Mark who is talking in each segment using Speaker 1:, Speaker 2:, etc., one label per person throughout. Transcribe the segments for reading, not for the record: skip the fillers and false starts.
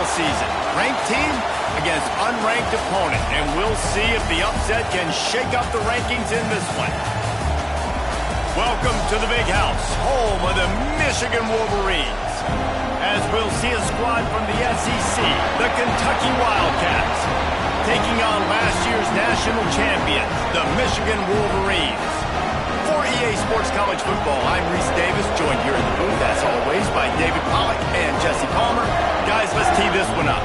Speaker 1: all season. Ranked team against unranked opponent, and we'll see if the upset can shake up the rankings in this one. Welcome to the Big House, home of the Michigan Wolverines. As we'll see a squad from the SEC, the Kentucky Wildcats, taking on last year's national champions, the Michigan Wolverines. For EA Sports College Football, I'm Reese Davis, joined here in the booth, as always, by David Pollack and Jesse Palmer. Guys, let's tee this one up.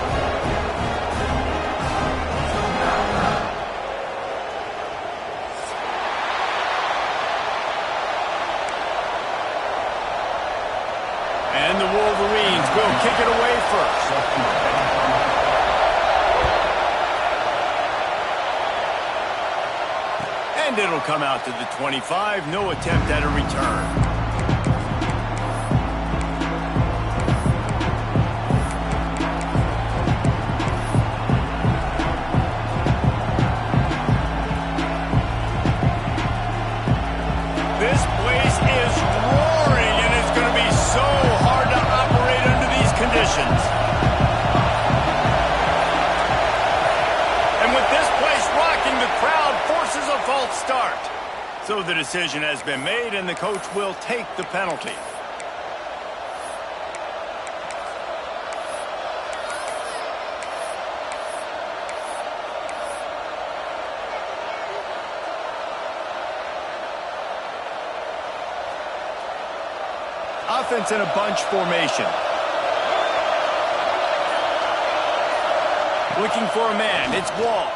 Speaker 1: And the Wolverines will kick it away first. And it'll come out to the 25. No attempt at a return. This place is roaring, and it's going to be so hard to operate under these conditions. And with this place rocking, the crowd forces a false start. So the decision has been made, and the coach will take the penalty. Offense in a bunch formation. Looking for a man. It's Wall.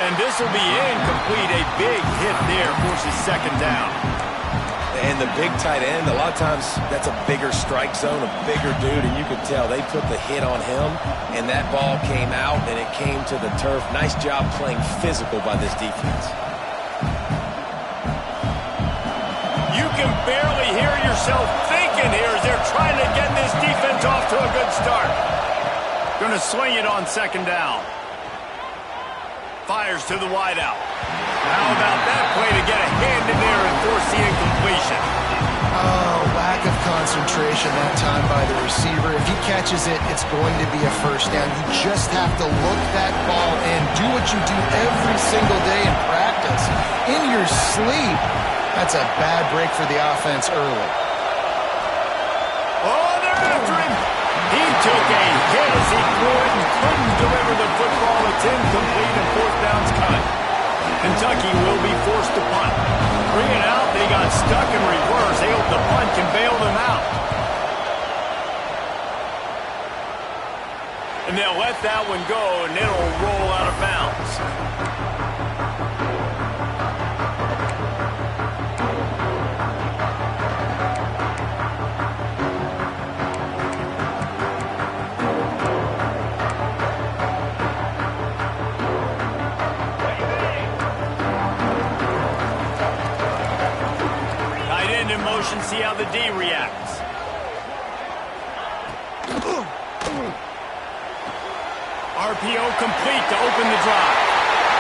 Speaker 1: And this will be incomplete. A big hit there forces second down.
Speaker 2: And the big tight end, a lot of times that's a bigger strike zone, a bigger dude, and you could tell they put the hit on him, and that ball came out, and it came to the turf. Nice job playing physical by this defense.
Speaker 1: You can barely hear yourself thinking here as they're trying to get this defense off to a good start. Going to swing it on second down. Fires to the wideout. How about that play to get a hand in there and force the incompletion?
Speaker 3: Oh, lack of concentration that time by the receiver. If he catches it, it's going to be a first down. You just have to look that ball in. Do what you do every single day in practice. In your sleep. That's a bad break for the offense early.
Speaker 1: Oh, they're after him. He took a hit as he threw it and couldn't deliver the football. It's incomplete and fourth down's cut. Kentucky will be forced to punt. Bring it out. They got stuck in reverse. They hope the punt can bail them out. And they'll let that one go, and it'll roll out of bounds. And see how the D reacts. RPO complete to open the drive.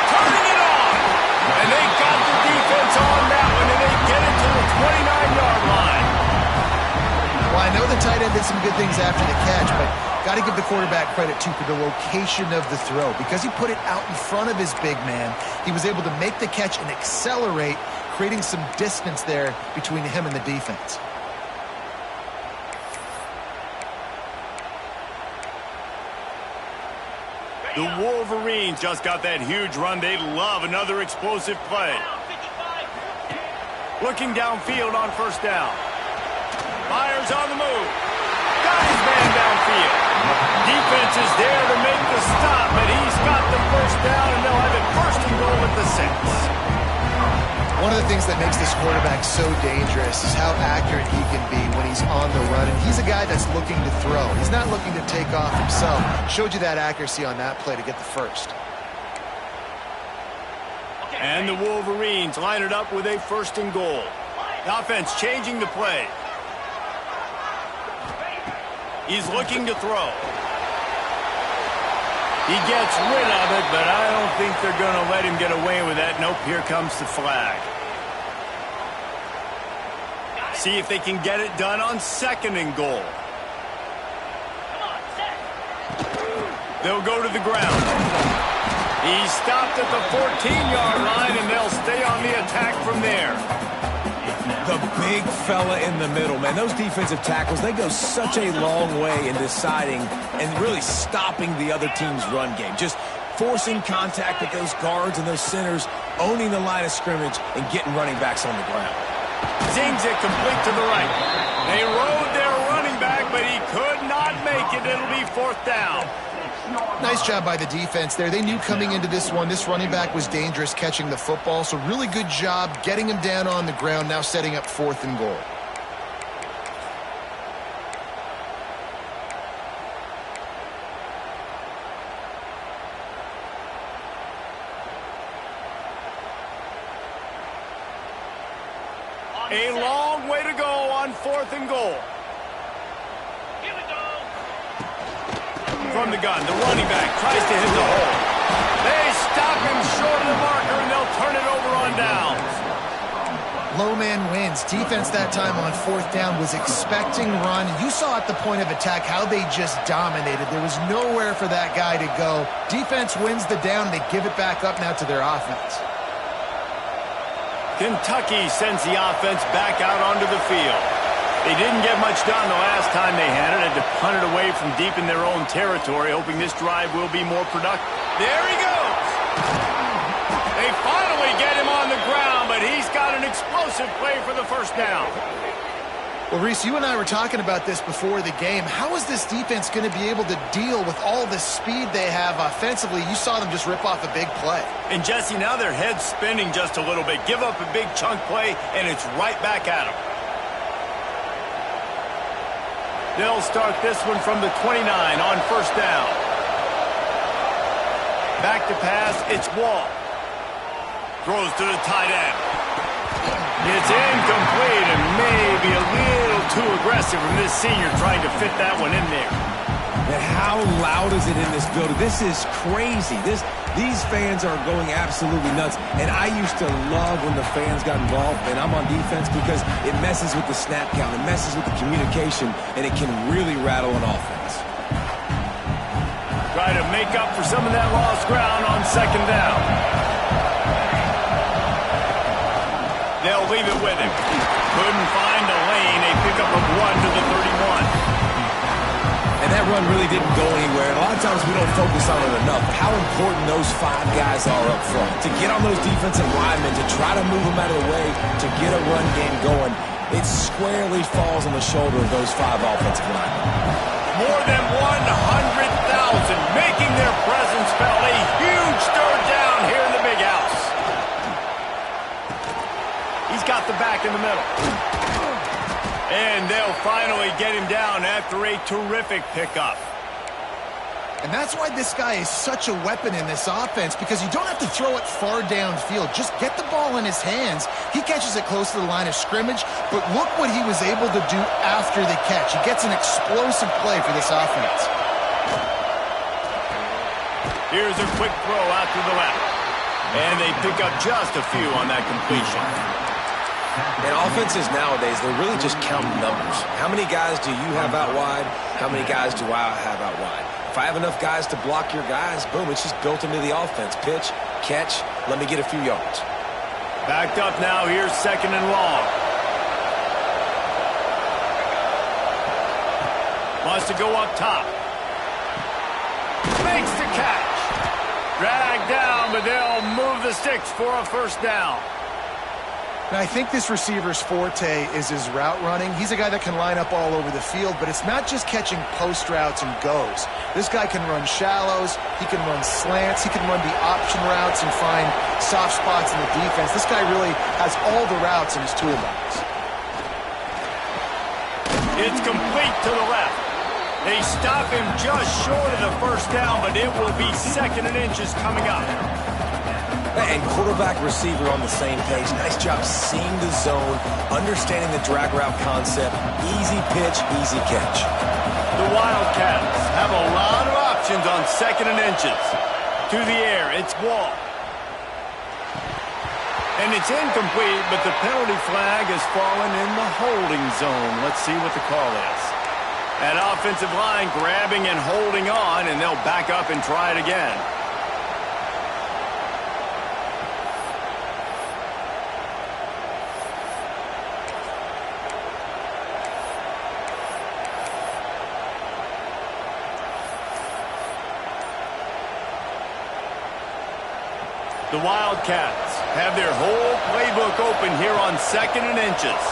Speaker 1: Turning it on. And they got the defense on that one, and they get it to the 29-yard line.
Speaker 3: Well, I know the tight end did some good things after the catch, but got to give the quarterback credit, too, for the location of the throw. Because he put it out in front of his big man, he was able to make the catch and accelerate, creating some distance there between him and the defense.
Speaker 1: The Wolverines just got that huge run. They love another explosive play. Looking downfield on first down. Fires on the move. Got his man downfield. Defense is there to make the stop, but he's got the first down, and they'll have it first and goal at the 6.
Speaker 3: One of the things that makes this quarterback so dangerous is how accurate he can be when he's on the run. And he's a guy that's looking to throw. He's not looking to take off himself. Showed you that accuracy on that play to get the first.
Speaker 1: And the Wolverines line it up with a first and goal. The offense changing the play. He's looking to throw. He gets rid of it, but I don't think they're going to let him get away with that. Nope, here comes the flag. See if they can get it done on second and goal. They'll go to the ground. He stopped at the 14-yard line, and they'll stay on the attack from there.
Speaker 2: The big fella in the middle, man. Those defensive tackles, they go such a long way in deciding and really stopping the other team's run game. Just forcing contact with those guards and those centers, owning the line of scrimmage, and getting running backs on the ground.
Speaker 1: Zings it complete to the right. They rode their running back, but he could not make it. It'll be 4th down.
Speaker 3: Nice job by the defense there. They knew coming into this one, this running back was dangerous catching the football, so really good job getting him down on the ground, now setting up 4th and goal.
Speaker 1: A long way to go on 4th and goal. From the gun, the running back tries to hit the hole. They stop him short of the marker, and they'll turn it over on downs.
Speaker 3: Low man wins. Defense that time on 4th down was expecting run. You saw at the point of attack how they just dominated. There was nowhere for that guy to go. Defense wins the down. They give it back up now to their offense.
Speaker 1: Kentucky sends the offense back out onto the field. They didn't get much done the last time they had it. Had to punt it away from deep in their own territory, hoping this drive will be more productive. There he goes. They finally get him on the ground, but he's got an explosive play for the 1st down.
Speaker 3: Well, Reese, you and I were talking about this before the game. How is this defense going to be able to deal with all the speed they have offensively? You saw them just rip off a big play.
Speaker 1: And, Jesse, now their head's spinning just a little bit. Give up a big chunk play, and it's right back at them. They'll start this one from the 29 on 1st down. Back to pass, it's Wall. Throws to the tight end. It's incomplete and maybe a little too aggressive from this senior trying to fit that one in there.
Speaker 2: And how loud is it in this building? This is crazy. These fans are going absolutely nuts. And I used to love when the fans got involved, and I'm on defense because it messes with the snap count, it messes with the communication, and it can really rattle an offense.
Speaker 1: Try to make up for some of that lost ground on 2nd down. They'll leave it with him. Couldn't find a lane. They pick up a 1 to the 31.
Speaker 2: And that run really didn't go anywhere. And a lot of times we don't focus on it enough. How important those 5 guys are up front. To get on those defensive linemen, to try to move them out of the way, to get a run game going, it squarely falls on the shoulder of those 5 offensive linemen.
Speaker 1: More than 100,000 making their presence felt. A huge 3rd down here in the big house. He's got the back in the middle. And they'll finally get him down after a terrific pickup.
Speaker 3: And that's why this guy is such a weapon in this offense, because you don't have to throw it far downfield. Just get the ball in his hands. He catches it close to the line of scrimmage, but look what he was able to do after the catch. He gets an explosive play for this offense.
Speaker 1: Here's a quick throw out to the left. And they pick up just a few on that completion.
Speaker 2: And offenses nowadays, they're really just counting numbers. How many guys do you have out wide? How many guys do I have out wide? If I have enough guys to block your guys, boom, it's just built into the offense. Pitch, catch, let me get a few yards.
Speaker 1: Backed up now, here's 2nd and long. Wants to go up top. Makes the catch. Dragged down, but they'll move the sticks for a 1st down.
Speaker 3: And I think this receiver's forte is his route running. He's a guy that can line up all over the field, but it's not just catching post routes and goes. This guy can run shallows, he can run slants, he can run the option routes and find soft spots in the defense. This guy really has all the routes in his toolbox.
Speaker 1: It's complete to the left. They stop him just short of the 1st down, but it will be 2nd and inches coming up.
Speaker 2: And quarterback receiver on the same page. Nice job seeing the zone, understanding the drag route concept. Easy pitch, easy catch.
Speaker 1: The Wildcats have a lot of options on 2nd and inches. To the air, it's Wall. And it's incomplete, but the penalty flag has fallen in the holding zone. Let's see what the call is. That offensive line grabbing and holding on, and they'll back up and try it again. The Wildcats have their whole playbook open here on 2nd and inches.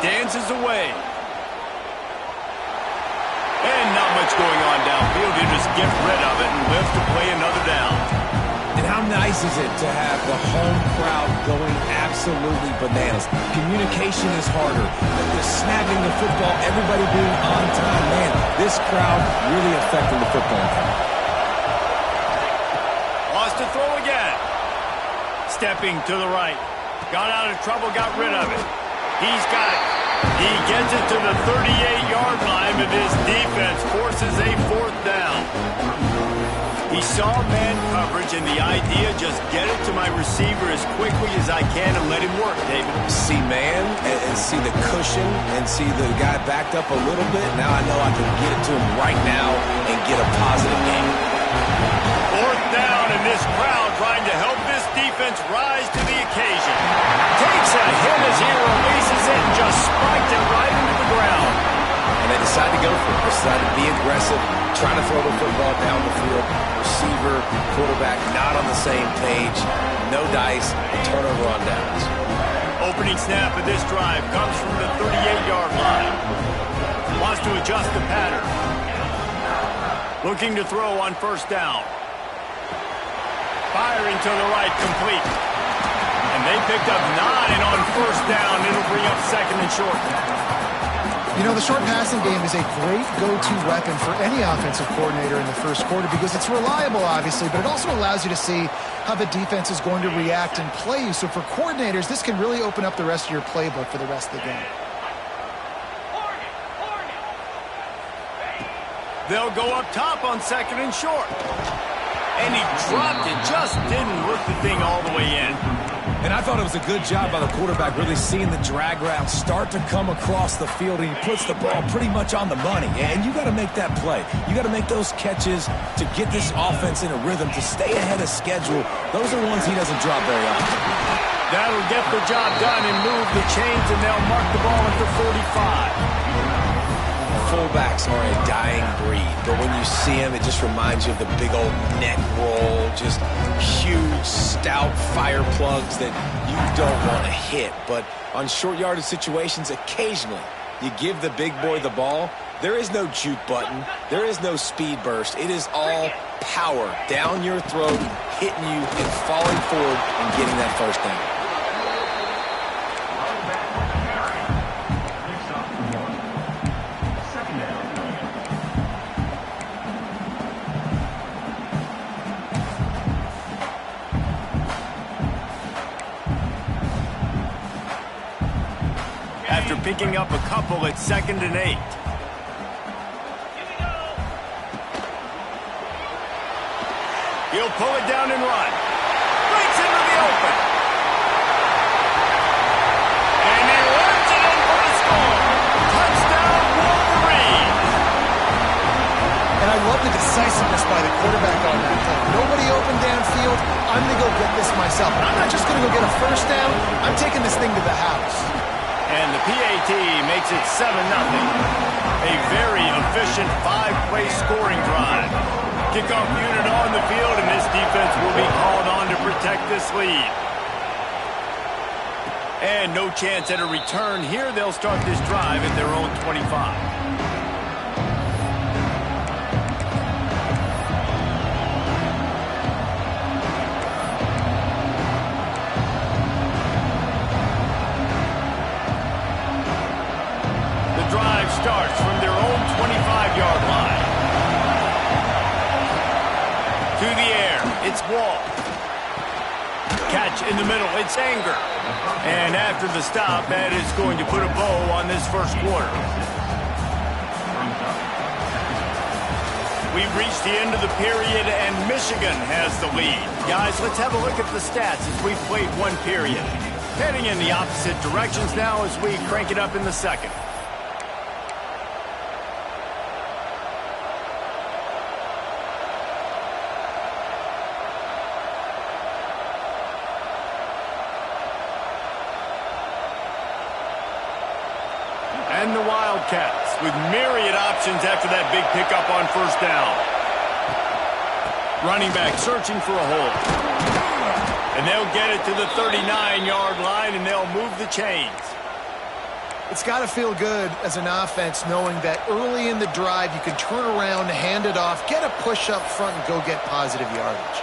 Speaker 1: Dances away. And not much going on downfield. You just get rid of it and live to play another down.
Speaker 2: And how nice is it to have the home crowd going absolutely bananas? Communication is harder. The snapping the football, everybody being on time. Man, this crowd really affecting the football game.
Speaker 1: Lost to throw again. Stepping to the right. Got out of trouble, got rid of it. He's got it. He gets it to the 38-yard line, but his defense forces a 4th down. He saw man coverage, and the idea, just get it to my receiver as quickly as I can and let him work, David.
Speaker 2: See man and see the cushion and see the guy backed up a little bit. Now I know I can get it to him right now and get a positive game.
Speaker 1: 4th down, and this crowd trying to help this defense rise to the occasion. Takes a hit as he releases it and just spiked it right into the ground.
Speaker 2: And they decide to go for it. Decide to be aggressive, trying to throw the football down the field. Receiver, quarterback not on the same page. No dice, turnover on downs.
Speaker 1: Opening snap of this drive comes from the 38-yard line. Wants to adjust the pattern. Looking to throw on 1st down. Firing to the right, complete. And they picked up 9 on 1st down. It'll bring up 2nd and short.
Speaker 3: You know, the short passing game is a great go-to weapon for any offensive coordinator in the first quarter because it's reliable, obviously, but it also allows you to see how the defense is going to react and play you. So for coordinators, this can really open up the rest of your playbook for the rest of the game.
Speaker 1: They'll go up top on 2nd and short. And he dropped it, just didn't work the thing all the way in.
Speaker 2: And I thought it was a good job by the quarterback really seeing the drag route start to come across the field, and he puts the ball pretty much on the money. And you got to make that play. You got to make those catches to get this offense in a rhythm, to stay ahead of schedule. Those are ones he doesn't drop very often.
Speaker 1: That'll get the job done and move the chains, and they'll mark the ball at the 45.
Speaker 2: Fullbacks are a dying breed, but when you see him, it just reminds you of the big old neck roll, just huge, stout fire plugs that you don't want to hit. But on short yardage situations, occasionally, you give the big boy the ball. There is no juke button. There is no speed burst. It is all power down your throat, hitting you and falling forward and getting that 1st down.
Speaker 1: After picking up a couple at 2nd and 8. He'll pull it down and run. Breaks into the open. And he runs it in for a score. Touchdown, Wolverine.
Speaker 3: And I love the decisiveness by the quarterback on that play. Nobody open downfield. I'm going to go get this myself. And I'm not just going to go get a 1st down. I'm taking this thing to the house.
Speaker 1: And the PAT makes it 7-0. A very efficient 5-play scoring drive. Kickoff unit on the field, and this defense will be called on to protect this lead. And no chance at a return here. They'll start this drive at their own 25. Starts from their own 25-yard line. To the air, it's Wall. Catch in the middle, it's Anger. And after the stop, that is going to put a bow on this 1st quarter. We've reached the end of the period, and Michigan has the lead. Guys, let's have a look at the stats as we've played 1 period. Heading in the opposite directions now as we crank it up in the 2nd. in the Wildcats with myriad options after that big pickup on first down. Running back searching for a hole. And they'll get it to the 39-yard line, and they'll move the chains.
Speaker 3: It's got to feel good as an offense knowing that early in the drive you can turn around, hand it off, get a push up front, and go get positive yardage.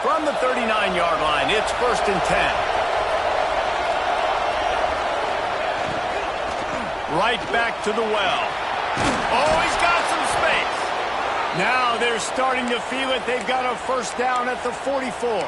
Speaker 1: From the 39-yard line, it's 1st and 10. Right back to the well. Oh, he's got some space. Now they're starting to feel it. They've got a first down at the 44.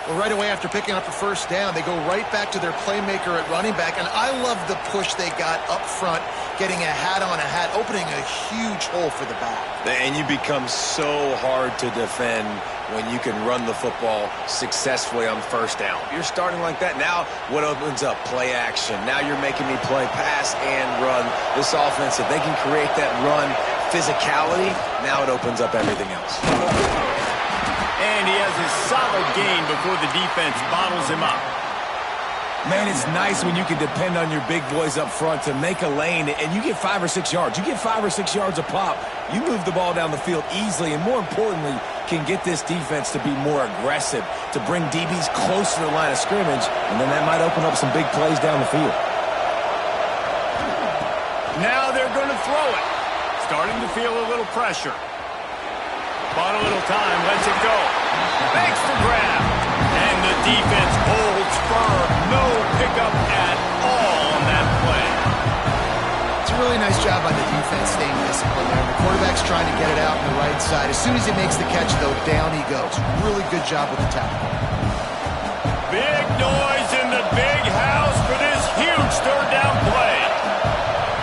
Speaker 3: Well, right away after picking up a first down, they go right back to their playmaker at running back. And I love the push they got up front, getting a hat on a hat, opening a huge hole for the back.
Speaker 2: And you become so hard to defend when you can run the football successfully on first down. You're starting like that. Now what opens up? Play action. Now you're making me play pass and run. This offense, if they can create that run physicality, now it opens up everything else.
Speaker 1: And he has a solid gain before the defense bottles him up.
Speaker 2: Man, it's nice when you can depend on your big boys up front to make a lane, and you get 5 or 6 yards. You get 5 or 6 yards a pop. You move the ball down the field easily, and more importantly, can get this defense to be more aggressive, to bring DBs close to the line of scrimmage, and then that might open up some big plays down the field.
Speaker 1: Now they're going to throw it. Starting to feel a little pressure. Bought a little time, lets it go. Makes the grab. And the defense holds firm. No pickup at all on that play.
Speaker 3: It's a really nice job by the defense staying disciplined there. The quarterback's trying to get it out on the right side. As soon as he makes the catch, though, down he goes. Really good job with the tackle.
Speaker 1: Big noise in the big house for this huge third down play.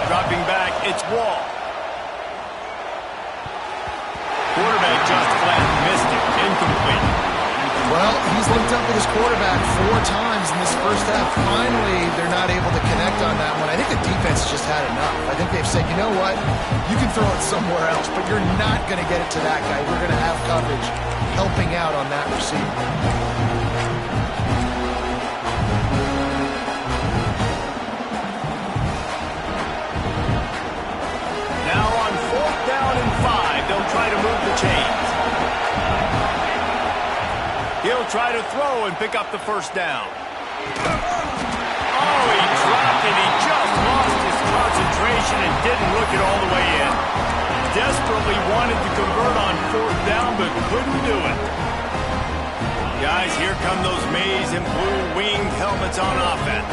Speaker 1: Dropping back, it's Wall. Quarterback just flat missed it. Incomplete.
Speaker 3: Well, he's linked up with his quarterback 4 times in this first half. Finally, they're not able to connect on that one. I think the defense just had enough. I think they've said, you know what? You can throw it somewhere else, but you're not going to get it to that guy. We're going to have coverage helping out on that receiver.
Speaker 1: Now on 4th down and 5, they'll try to move the chains. He'll try to throw and pick up the first down. Oh, he dropped it. He just lost his concentration and didn't look it all the way in. Desperately wanted to convert on 4th down, but couldn't do it. Guys, here come those maize and blue winged helmets on offense.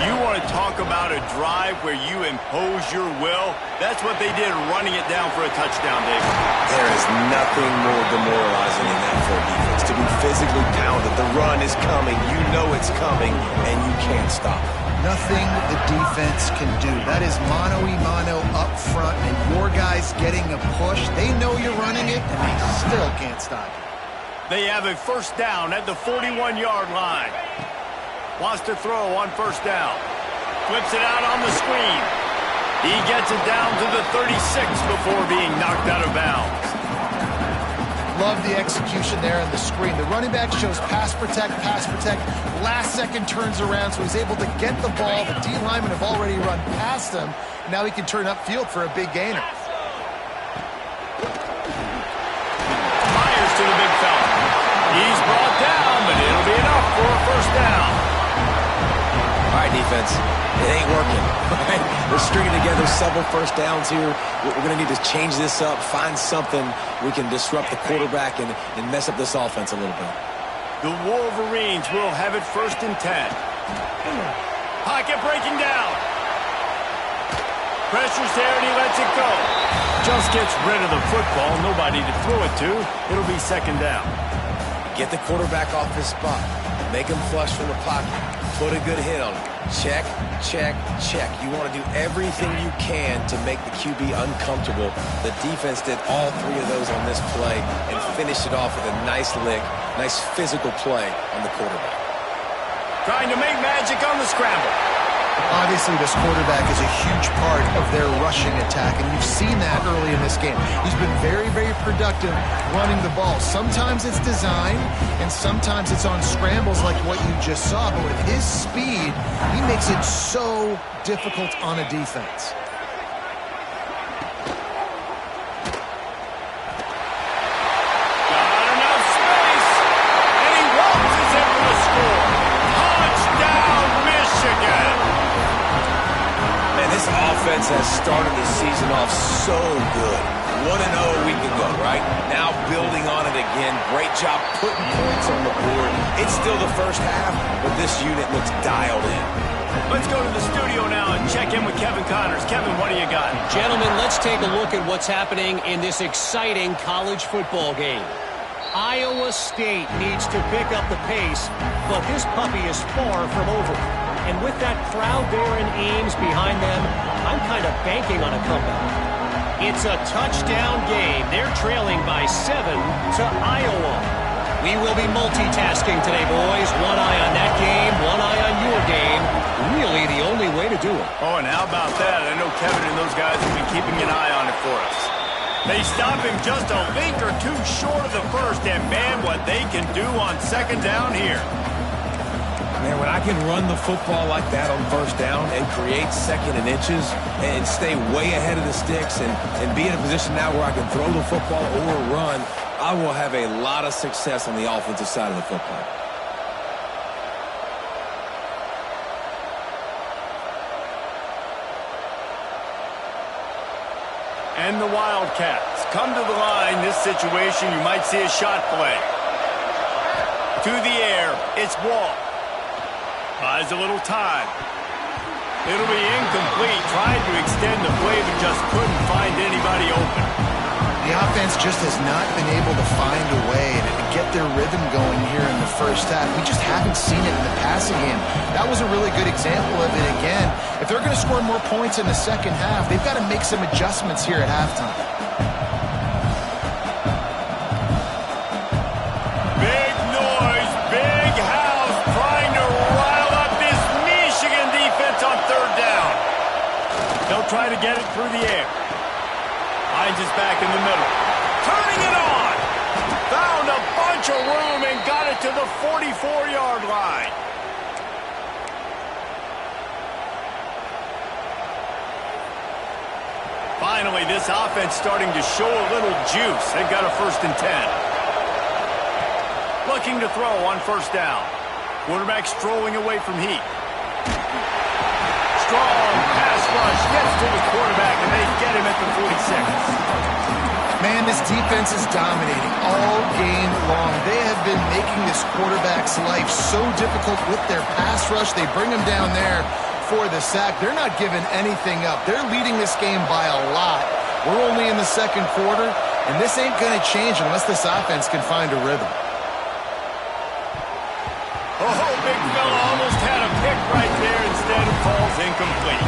Speaker 1: You want to talk about a drive where you impose your will? That's what they did, running it down for a touchdown, David.
Speaker 2: There is nothing more demoralizing in that for a defense. To be physically pounded, the run is coming, you know it's coming, and you can't stop it.
Speaker 3: Nothing the defense can do. That is mano-a-mano up front, and your guys getting a push. They know you're running it, and they still can't stop it.
Speaker 1: They have a first down at the 41-yard line. Wants to throw on first down. Flips it out on the screen. He gets it down to the 36 before being knocked out of bounds.
Speaker 3: Love the execution there on the screen. The running back shows pass protect, pass protect. Last second turns around, so he's able to get the ball. The D linemen have already run past him. Now he can turn upfield for a big gainer.
Speaker 1: Myers to the big fella. He's brought down, but it'll be enough for a first down.
Speaker 2: All right, defense, it ain't working. Right? We're stringing together several first downs here. We're going to need to change this up, find something we can disrupt the quarterback and mess up this offense a little bit.
Speaker 1: The Wolverines will have it 1st and 10. Pocket breaking down. Pressure's there and he lets it go. Just gets rid of the football. Nobody to throw it to. It'll be 2nd down.
Speaker 2: Get the quarterback off his spot. Make him flush from the pocket. Put a good hit on him. Check, check, check. You want to do everything you can to make the QB uncomfortable. The defense did all 3 of those on this play and finished it off with a nice lick, nice physical play on the quarterback.
Speaker 1: Trying to make magic on the scramble.
Speaker 3: Obviously, this quarterback is a huge part of their rushing attack, and you've seen that early in this game. He's been very, very productive running the ball. Sometimes it's design, and sometimes it's on scrambles like what you just saw. But with his speed, he makes it so difficult on a defense.
Speaker 2: Offense has started the season off so good. 1-0 a week ago, right? Now building on it again. Great job putting points on the board. It's still the first half, but this unit looks dialed in.
Speaker 1: Let's go to the studio now and check in with Kevin Connors. Kevin, what do you got?
Speaker 4: Gentlemen, let's take a look at what's happening in this exciting college football game. Iowa State needs to pick up the pace, but this puppy is far from over. And with that crowd there in Ames behind them, I'm kind of banking on a comeback. It's a touchdown game. They're trailing by 7 to Iowa. We will be multitasking today, boys. One eye on that game, one eye on your game. Really the only way to do it.
Speaker 1: Oh, and how about that? I know Kevin and those guys have been keeping an eye on it for us. They stop him just a link or two short of the first, and man, what they can do on second down here.
Speaker 2: Man, when I can run the football like that on first down and create second and inches and stay way ahead of the sticks and be in a position now where I can throw the football or run, I will have a lot of success on the offensive side of the football.
Speaker 1: And the Wildcats come to the line. This situation, you might see a shot play. To the air, it's Wall. Buys a little time. It'll be incomplete. Tried to extend the play, but just couldn't find anybody open.
Speaker 3: The offense just has not been able to find a way to get their rhythm going here in the first half. We just haven't seen it in the passing game. That was a really good example of it again. If they're going to score more points in the second half, they've got to make some adjustments here at halftime.
Speaker 1: Big noise, big house, trying to rile up this Michigan defense on third down. They'll try to get it through the air. Finds his back in the middle. Turning it on. Found a bunch of room and got it to the 44-yard line. Finally, this offense starting to show a little juice. They've got a 1st and 10. Looking to throw on first down. Quarterback strolling away from heat. Strong pass rush, gets to the quarterback, and they get him at the 46.
Speaker 3: Man, this defense is dominating all game long. They have been making this quarterback's life so difficult with their pass rush. They bring him down there for the sack. They're not giving anything up. They're leading this game by a lot. We're only in the second quarter, and this ain't going to change unless this offense can find a rhythm.
Speaker 1: Oh, big fella almost had a pick right there. Instead, it falls incomplete.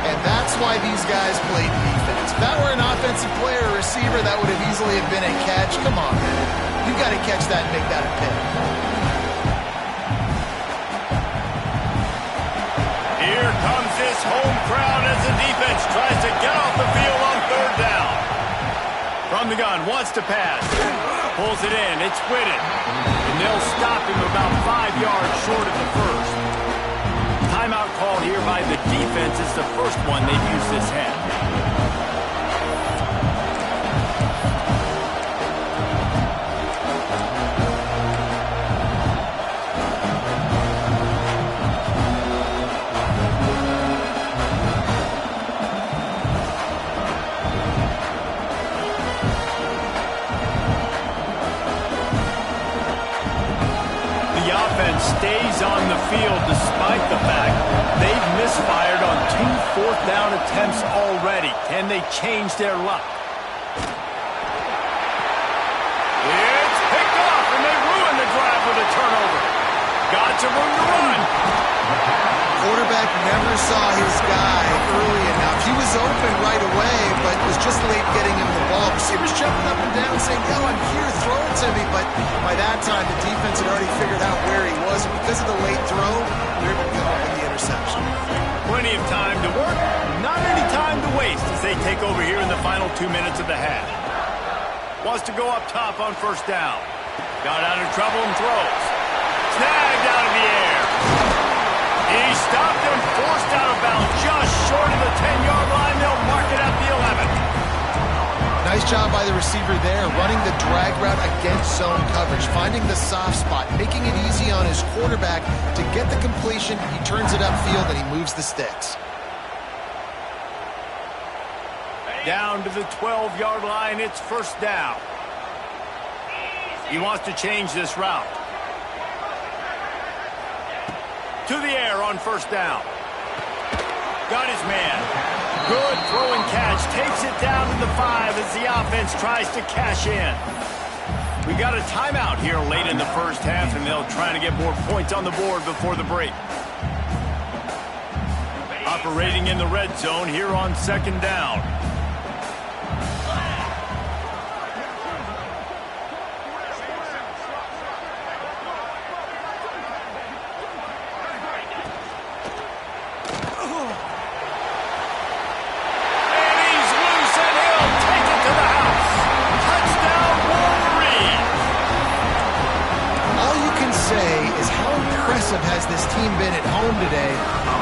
Speaker 3: And that's why these guys play defense. If that were an offensive player or receiver, that would have easily have been a catch. Come on, man. You got to catch that and make that a pick.
Speaker 1: Here comes this home crowd as the defense tries to get off the field on third down. From the gun, wants to pass. Pulls it in, it's Whitted. And they'll stop him about 5 yards short of the first. Timeout called here by the defense. It's the first one they've used this half. Stays on the field despite the fact they've misfired on 2 fourth-down attempts already. Can they change their luck? It's picked off, and they ruin the drive with a turnover. Got some room to run.
Speaker 3: Quarterback never saw his guy early enough. He was open right away, but was just late getting him the ball. Receivers jumping up and down saying, yo, I'm here, throw it to me. But by that time, the defense had already figured out where he was. And because of the late throw, they were able to come up with the interception.
Speaker 1: Plenty of time to work, not any time to waste as they take over here in the final 2 minutes of the half. Wants to go up top on first down. Got out of trouble and throws. Snagged out of the air. He stopped and forced out of bounds just short of the 10-yard line. They'll mark it at the 11.
Speaker 3: Nice job by the receiver there, running the drag route against zone coverage, finding the soft spot, making it easy on his quarterback to get the completion. He turns it upfield and he moves the sticks.
Speaker 1: Down to the 12-yard line, it's first down. He wants to change this route. To the air on first down. Got his man. Good throw and catch. Takes it down to the 5 as the offense tries to cash in. We got a timeout here late in the first half, and they'll try to get more points on the board before the break. Operating in the red zone here on second down.
Speaker 3: Has this team been at home today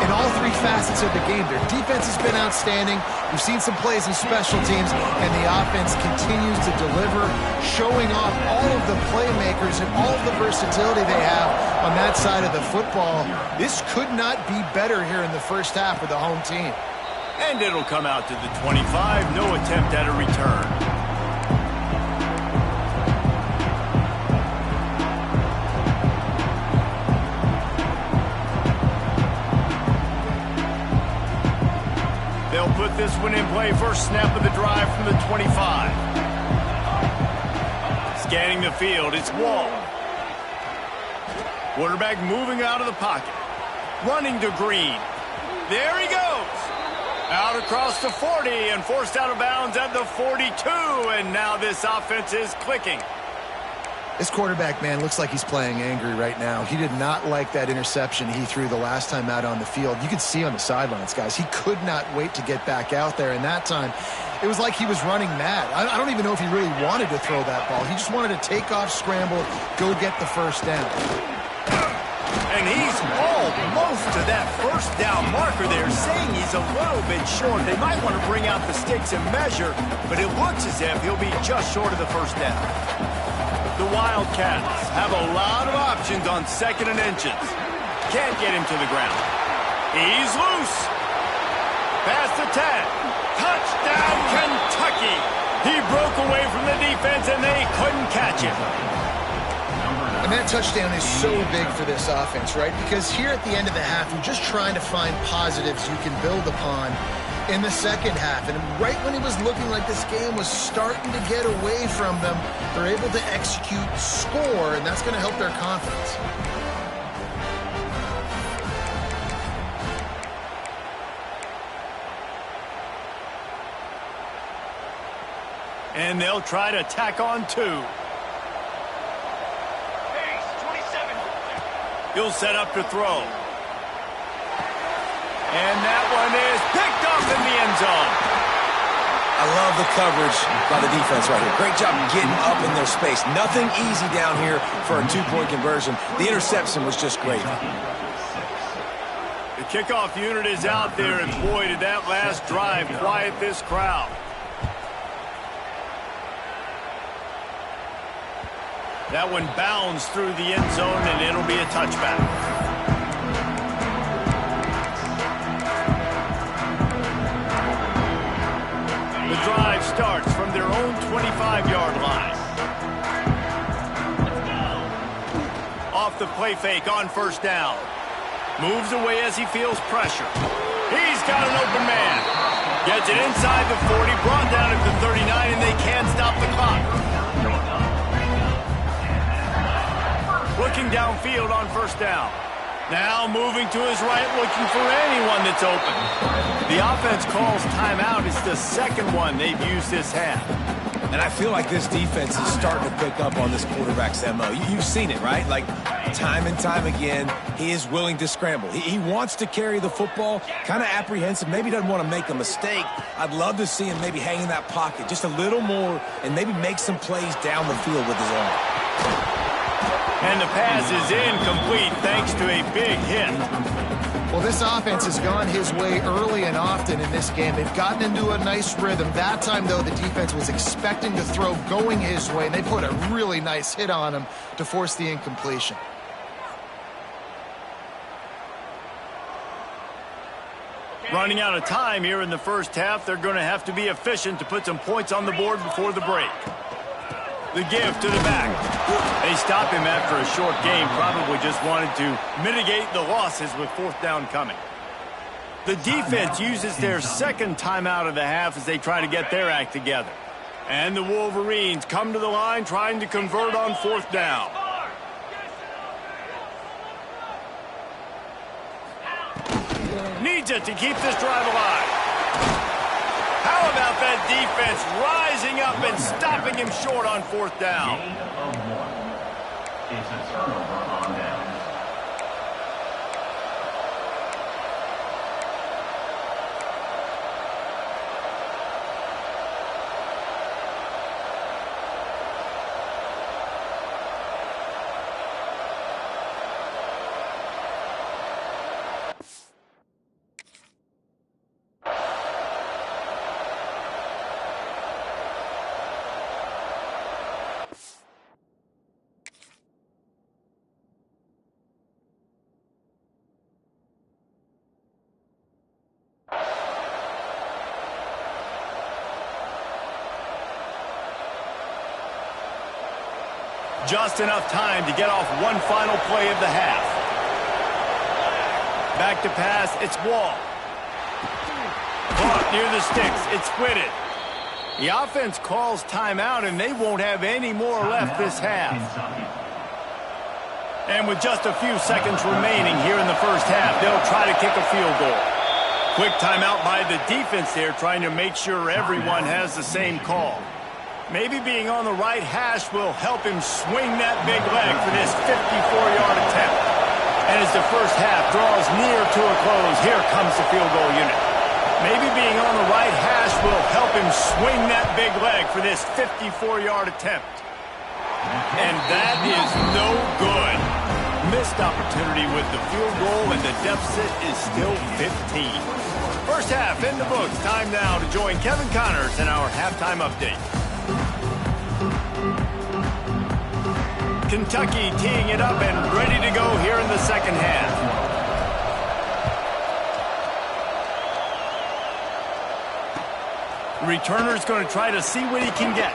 Speaker 3: in all three facets of the game? Their defense has been outstanding. We've seen some plays in special teams, and the offense continues to deliver, showing off all of the playmakers and all of the versatility they have on that side of the football. This could not be better here in the first half with the home team.
Speaker 1: And it'll come out to the 25. No attempt at a return. They'll put this one in play. First snap of the drive from the 25. Scanning the field, it's Wall. Quarterback moving out of the pocket. Running to Green. There he goes. Out across the 40 and forced out of bounds at the 42. And now this offense is clicking.
Speaker 3: This quarterback, man, looks like he's playing angry right now. He did not like that interception he threw the last time out on the field. You could see on the sidelines, guys, he could not wait to get back out there. And that time, it was like he was running mad. I don't even know if he really wanted to throw that ball. He just wanted to take off, scramble, go get the first down.
Speaker 1: And he's almost to that first down marker there, saying he's a little bit short. They might want to bring out the sticks and measure, but it looks as if he'll be just short of the first down. The Wildcats have a lot of options on second and inches. Can't get him to the ground. He's loose. Past the 10. Touchdown, Kentucky. He broke away from the defense, and they couldn't catch him.
Speaker 3: And that touchdown is so big for this offense, right? Because here at the end of the half, you're just trying to find positives you can build upon in the second half. And right when it was looking like this game was starting to get away from them, they're able to execute, score, and that's going to help their confidence.
Speaker 1: And they'll try to tack on 2. He'll set up to throw. And that one is picked up in the end zone.
Speaker 2: I love the coverage by the defense right here. Great job getting up in their space. Nothing easy down here for a 2-point conversion. The interception was just great.
Speaker 1: The kickoff unit is out there, and boy, did that last drive quiet this crowd. That one bounds through the end zone, and it'll be a touchback. The drive starts from their own 25-yard line. Off the play fake on first down. Moves away as he feels pressure. He's got an open man. Gets it inside the 40, brought down at the 39, and they can't stop the clock. Looking downfield on first down. Now moving to his right, looking for anyone that's open. The offense calls timeout. It's the second one they've used this half.
Speaker 2: And I feel like this defense is starting to pick up on this quarterback's MO. You've seen it, right? Like, time and time again, he is willing to scramble. He wants to carry the football, kind of apprehensive, maybe doesn't want to make a mistake. I'd love to see him maybe hang in that pocket just a little more and maybe make some plays down the field with his arm.
Speaker 1: And the pass is incomplete thanks to a big hit.
Speaker 3: Well, this offense has gone his way early and often in this game. They've gotten into a nice rhythm. That time, though, the defense was expecting to throw going his way, and they put a really nice hit on him to force the incompletion.
Speaker 1: Running out of time here in the first half, they're going to have to be efficient to put some points on the board before the break. The give to the back. They stop him after a short game, probably just wanted to mitigate the losses with fourth down coming. The defense uses their second timeout of the half as they try to get their act together. And the Wolverines come to the line trying to convert on fourth down. Needs it to keep this drive alive. How about that defense rising up and stopping him short on fourth down?
Speaker 5: Gain of 1. It's a turnover on down.
Speaker 1: Just enough time to get off one final play of the half. Back to pass, it's Wall. Caught near the sticks, it's split. The offense calls timeout, and they won't have any more left this half. And with just a few seconds remaining here in the first half, they'll try to kick a field goal. Quick timeout by the defense there, trying to make sure everyone has the same call. Maybe being on the right hash will help him swing that big leg for this 54-yard attempt. And as the first half draws near to a close, here comes the field goal unit. Maybe being on the right hash will help him swing that big leg for this 54-yard attempt. And that is no good. Missed opportunity with the field goal, and the deficit is still 15. First half in the books. Time now to join Kevin Connors in our halftime update. Kentucky teeing it up and ready to go here in the second half. Returner's going to try to see what he can get.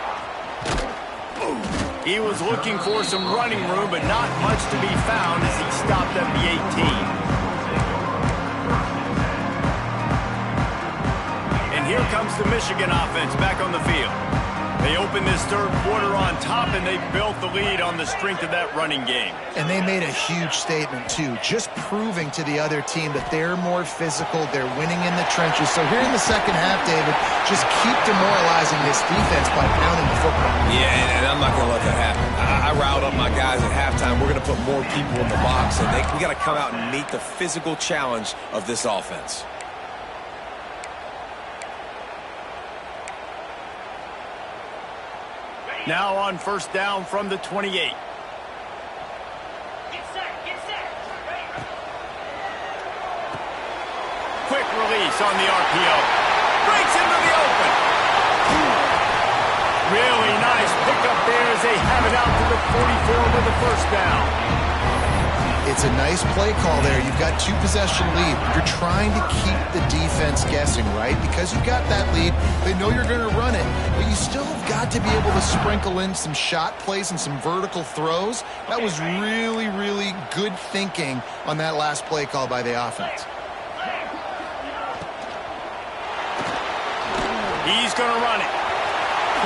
Speaker 1: He was looking for some running room, but not much to be found as he stopped at the 18. And here comes the Michigan offense back on the field. They opened this third quarter on top, and they built the lead on the strength of that running game. And
Speaker 3: they made a huge statement, too, just proving to the other team that they're more physical, they're winning in the trenches. So here in the second half, David, just keep demoralizing this defense by pounding the football.
Speaker 2: Yeah, and I'm not going to let that happen. I riled up my guys at halftime. We're going to put more people in the box, and we got to come out and meet the physical challenge of this offense.
Speaker 1: Now on first down from the 28.
Speaker 5: Get set.
Speaker 1: Quick release on the RPO. Breaks into the open. Really nice pickup there as they have it out to the 44 with the first down.
Speaker 3: It's a nice play call there. You've got two-possession lead. You're trying to keep the defense guessing, right? Because you've got that lead, they know you're going to run it, but you still have got to be able to sprinkle in some shot plays and some vertical throws. That was really, really good thinking on that last play call by the offense.
Speaker 1: He's going to run it.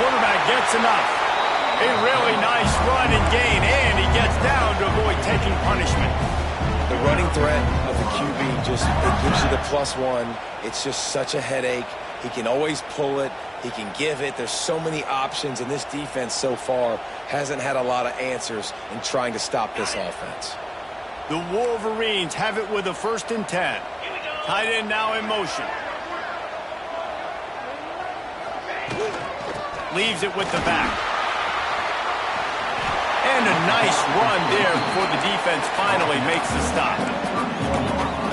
Speaker 1: Quarterback gets enough. A really nice run and gain, and he gets down to avoid taking punishment.
Speaker 2: The running threat of the QB it gives you the +1. It's just such a headache. He can always pull it. He can give it. There's so many options, and this defense so far hasn't had a lot of answers in trying to stop this offense.
Speaker 1: The Wolverines have it with a 1st and 10. Tight end now in motion. Leaves it with the back. And a nice run there before the defense finally makes the stop.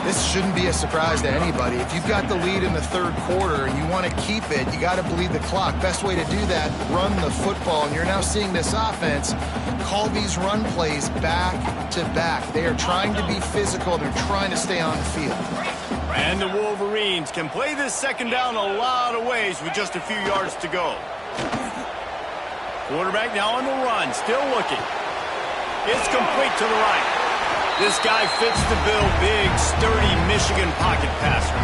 Speaker 3: This shouldn't be a surprise to anybody. If you've got the lead in the 3rd quarter and you want to keep it, you got to bleed the clock. Best way to do that, run the football. And you're now seeing this offense call these run plays back to back. They are trying to be physical. They're trying to stay on the field.
Speaker 1: And the Wolverines can play this 2nd down a lot of ways with just a few yards to go. Quarterback now on the run, still looking. It's complete to the right. This guy fits the bill, big, sturdy Michigan pocket passer.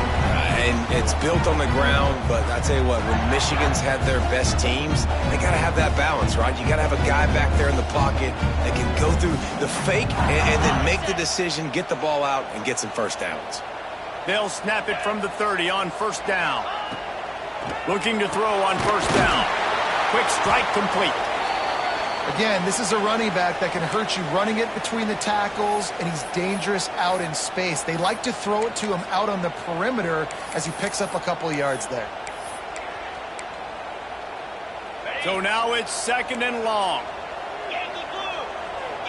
Speaker 2: And it's built on the ground, but I tell you what, when Michigan's had their best teams, they got to have that balance, right? You got to have a guy back there in the pocket that can go through the fake and then make the decision, get the ball out, and get some 1st downs.
Speaker 1: They'll snap it from the 30 on 1st down. Looking to throw on 1st down. Quick strike complete.
Speaker 3: Again, this is a running back that can hurt you running it between the tackles, and he's dangerous out in space. They like to throw it to him out on the perimeter as he picks up a couple of yards there.
Speaker 1: So now it's 2nd and long.
Speaker 6: Yankee blue,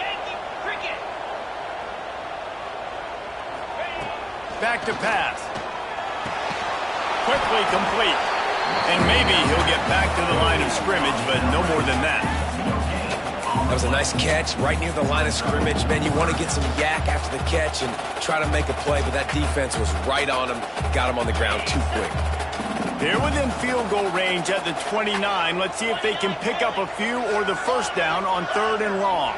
Speaker 6: Yankee cricket.
Speaker 1: Back to pass. Quickly complete. And maybe he'll get back to the line of scrimmage, but no more than that.
Speaker 2: That was a nice catch right near the line of scrimmage. Man, you want to get some yak after the catch and try to make a play, but that defense was right on him, got him on the ground too quick.
Speaker 1: They're within field goal range at the 29. Let's see if they can pick up a few or the 1st down on 3rd and long.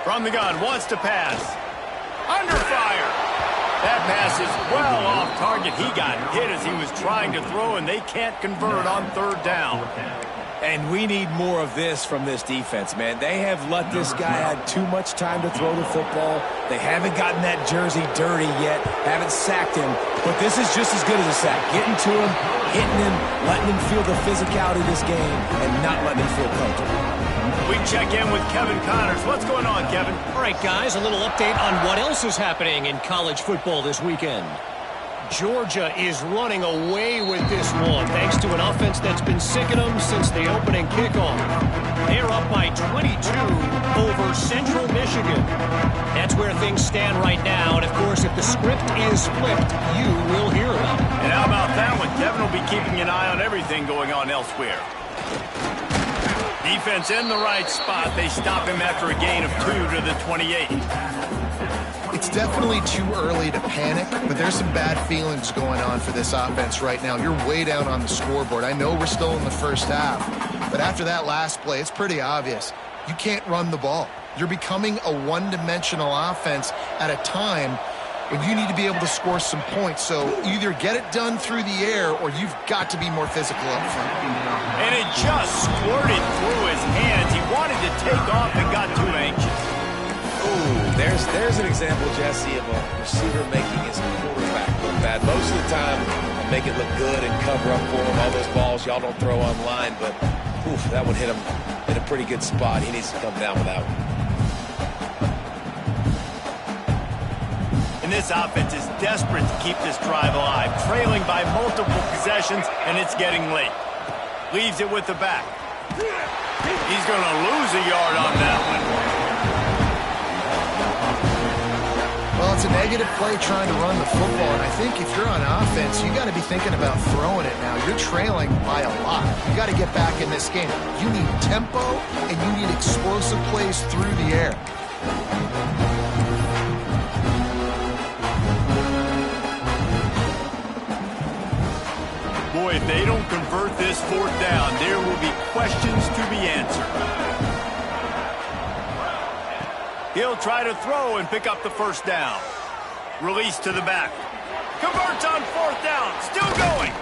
Speaker 1: From the gun, wants to pass. Under fire. That pass is well off target. He got hit as he was trying to throw, and they can't convert on 3rd down.
Speaker 2: And we need more of this from this defense, man. They have let this guy have too much time to throw the football. They haven't gotten that jersey dirty yet, haven't sacked him. But this is just as good as a sack. Getting to him, hitting him, letting him feel the physicality of this game, and not letting him feel comfortable.
Speaker 1: We check in with Kevin Connors. What's going on, Kevin?
Speaker 4: All right, guys, a little update on what else is happening in college football this weekend. Georgia is running away with this one thanks to an offense that's been sicking them since the opening kickoff. They're up by 22 over Central Michigan. That's where things stand right now. And, of course, if the script is flipped, you will hear about it.
Speaker 1: And how about that one? Kevin will be keeping an eye on everything going on elsewhere. Defense in the right spot. They stop him after a gain of 2 to the 28.
Speaker 3: It's definitely too early to panic, but there's some bad feelings going on for this offense right now. You're way down on the scoreboard. I know we're still in the 1st half, but after that last play, it's pretty obvious. You can't run the ball. You're becoming a one-dimensional offense at a time when you need to be able to score some points. So either get it done through the air or you've got to be more physical up front.
Speaker 1: And it just squirted through his hands. He wanted to take off and got too anxious.
Speaker 2: Ooh, there's an example, Jesse, of a receiver making his quarterback look bad. Most of the time, I make it look good and cover up for him. All those balls y'all don't throw online, but oof, that one hit him in a pretty good spot. He needs to come down with that one.
Speaker 1: And this offense is desperate to keep this drive alive, trailing by multiple possessions, and it's getting late. Leaves it with the back. He's going to lose a yard on that one.
Speaker 3: Well, it's a negative play trying to run the football, and I think if you're on offense, you got to be thinking about throwing it now. You're trailing by a lot. You got to get back in this game. You need tempo, and you need explosive plays through the air.
Speaker 1: Boy, if they don't convert this 4th down, there will be questions to be answered. He'll try to throw and pick up the 1st down. Release to the back. Converts on 4th down. Still going.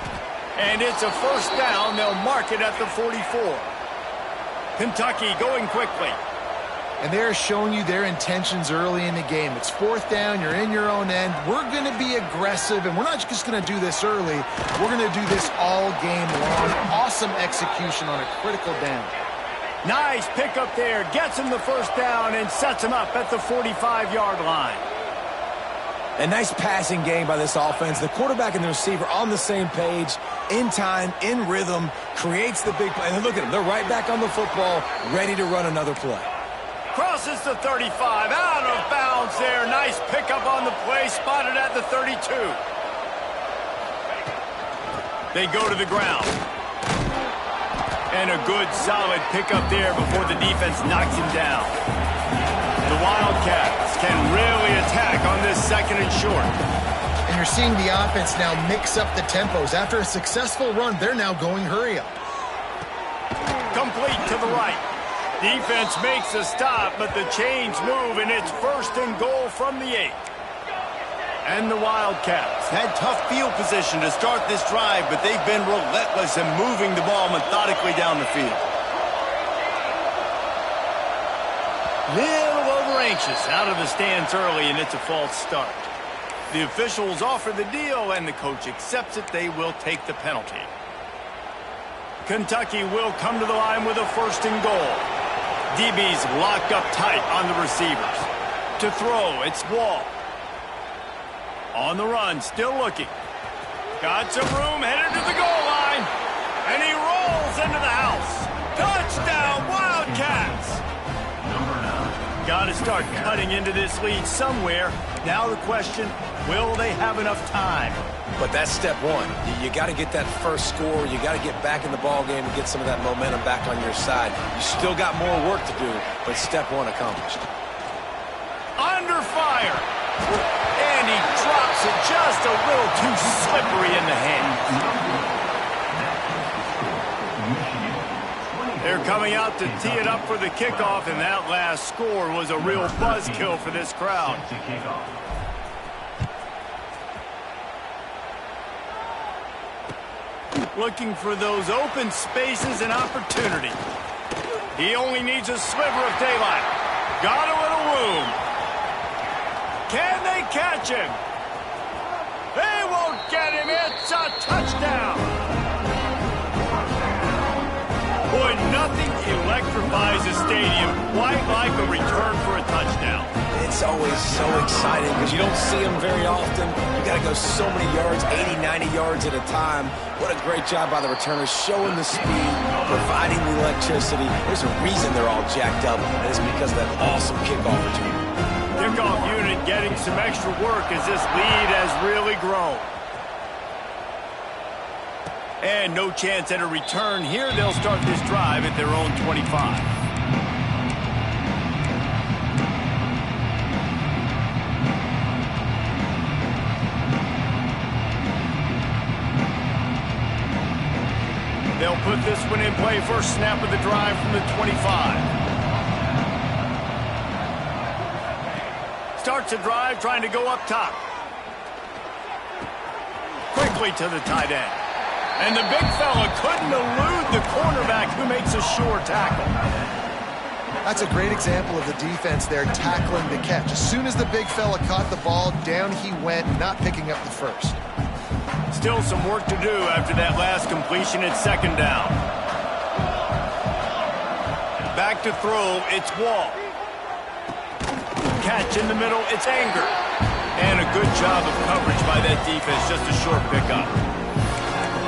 Speaker 1: And it's a 1st down. They'll mark it at the 44. Kentucky going quickly.
Speaker 3: And they're showing you their intentions early in the game. It's fourth down, you're in your own end. We're going to be aggressive, and we're not just going to do this early. We're going to do this all game long. Awesome execution on a critical down.
Speaker 1: Nice pickup there. Gets him the first down and sets him up at the 45-yard line.
Speaker 2: A nice passing game by this offense. The quarterback and the receiver on the same page, in time, in rhythm, creates the big play. And look at them. They're right back on the football, ready to run another play.
Speaker 1: Crosses the 35, out of bounds there. Nice pickup on the play, spotted at the 32. They go to the ground. And a good, solid pickup there before the defense knocks him down. The Wildcats can really attack on this second and short.
Speaker 3: And you're seeing the offense now mix up the tempos. After a successful run, they're now going hurry up.
Speaker 1: Complete to the right. Defense makes a stop, but the chains move, and it's first and goal from the 8. And the Wildcats had tough field position to start this drive, but they've been relentless in moving the ball methodically down the field. Little over-anxious out of the stands early, and it's a false start. The officials offer the deal, and the coach accepts it. They will take the penalty. Kentucky will come to the line with a first and goal. DB's locked up tight on the receivers. To throw, it's Wall. On the run, still looking. Got some room, headed to the goal line. And he rolls into the house. Touchdown, Wildcats! Got to start cutting into this lead somewhere. Now the question, will they have enough time?
Speaker 2: But that's step one. You got to get that first score. You got to get back in the ball game and get some of that momentum back on your side. You still got more work to do, but step one accomplished.
Speaker 1: Under fire. And he drops it just a little too slippery in the hands. They're coming out to tee it up for the kickoff, and that last score was a real buzzkill for this crowd. Looking for those open spaces and opportunity. He only needs a sliver of daylight. Got a little room. Can they catch him? They won't get him. It's a touchdown. Boy, nothing electrifies a stadium quite like a return for a touchdown.
Speaker 2: It's always so exciting because you don't see them very often. You got to go so many yards, 80, 90 yards at a time. What a great job by the returners, showing the speed, providing the electricity. There's a reason they're all jacked up, and it's because of that awesome kickoff return.
Speaker 1: Kickoff unit getting some extra work as this lead has really grown. And no chance at a return here. They'll start this drive at their own 25. They'll put this one in play. First snap of the drive from the 25. Starts a drive trying to go up top. Quickly to the tight end. And the big fella couldn't elude the cornerback who makes a sure tackle.
Speaker 3: That's a great example of the defense there tackling the catch. As soon as the big fella caught the ball, down he went, not picking up the first.
Speaker 1: Still some work to do after that last completion at second down. Back to throw, it's Wall. Catch in the middle, it's Anger. And a good job of coverage by that defense, just a short pickup.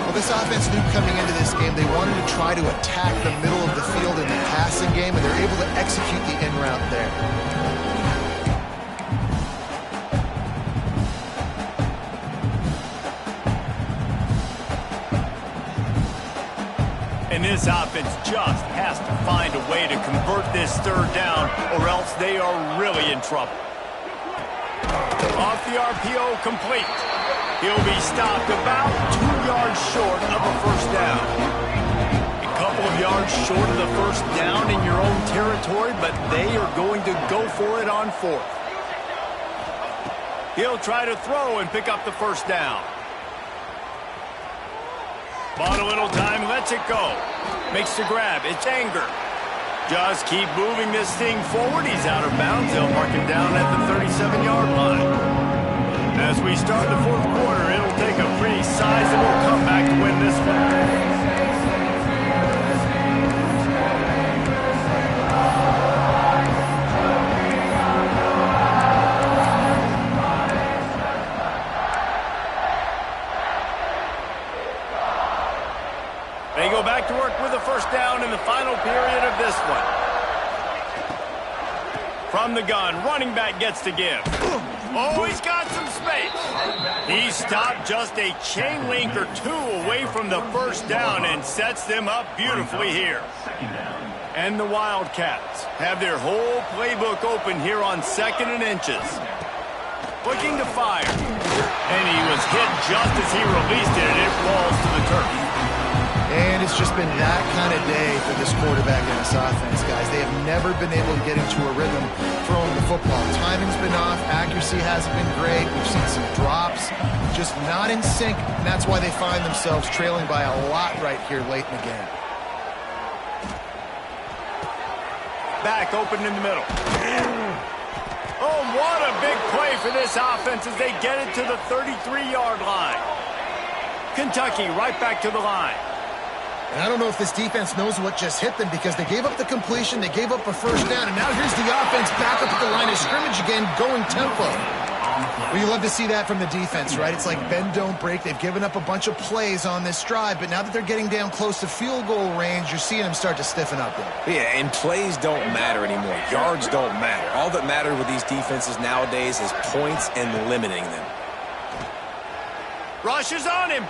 Speaker 3: Well, this offense knew coming into this game they wanted to try to attack the middle of the field in the passing game, and they're able to execute the in route there.
Speaker 1: And this offense just has to find a way to convert this third down, or else they are really in trouble. Off the RPO, complete. He'll be stopped about 2 yards short of a first down. A couple of yards short of the first down in your own territory, but they are going to go for it on fourth. He'll try to throw and pick up the first down. Bought a little time, lets it go. Makes the grab, it's Anger. Just keep moving this thing forward. He's out of bounds. They'll mark him down at the 37-yard line. As we start the fourth quarter, it'll take a pretty sizable comeback to win this one. They go back to work with a first down in the final period of this one. From the gun, running back gets to give. Oh, he's got some space. He stopped just a chain link or two away from the first down and sets them up beautifully here. And the Wildcats have their whole playbook open here on 2nd and inches. Looking to fire. And he was hit just as he released it, and it falls to the turf.
Speaker 3: And it's just been that kind of day for this quarterback and this offense, guys. They have never been able to get into a rhythm throwing the football. Timing's been off. Accuracy hasn't been great. We've seen some drops. Just not in sync, and that's why they find themselves trailing by a lot right here late in the game.
Speaker 1: Back open in the middle. Oh, what a big play for this offense as they get it to the 33-yard line. Kentucky right back to the line.
Speaker 3: And I don't know if this defense knows what just hit them because they gave up the completion, they gave up a first down, and now here's the offense back up at the line of scrimmage again, going tempo. Well, you love to see that from the defense, right? It's like bend, don't break. They've given up a bunch of plays on this drive, but now that they're getting down close to field goal range, you're seeing them start to stiffen up there.
Speaker 2: Yeah, and plays don't matter anymore. Yards don't matter. All that matters with these defenses nowadays is points and limiting them.
Speaker 1: Rush is on him.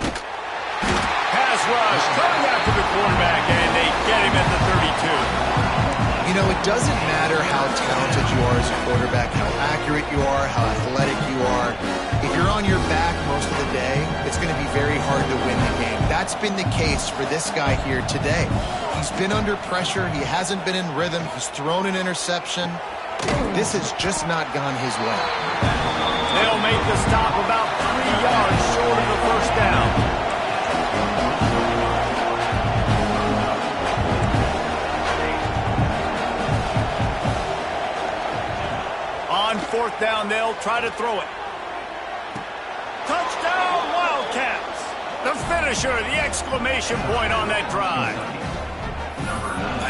Speaker 1: Pass rush coming after the quarterback, and they get him at the 32.
Speaker 3: You know, it doesn't matter how talented you are as a quarterback, how accurate you are, how athletic you are. If you're on your back most of the day, it's going to be very hard to win the game. That's been the case for this guy here today. He's been under pressure. He hasn't been in rhythm. He's thrown an interception. This has just not gone his way.
Speaker 1: They'll make the stop about 3 yards short of the first down. On 4th down, they'll try to throw it. Touchdown, Wildcats! The finisher, the exclamation point on that drive.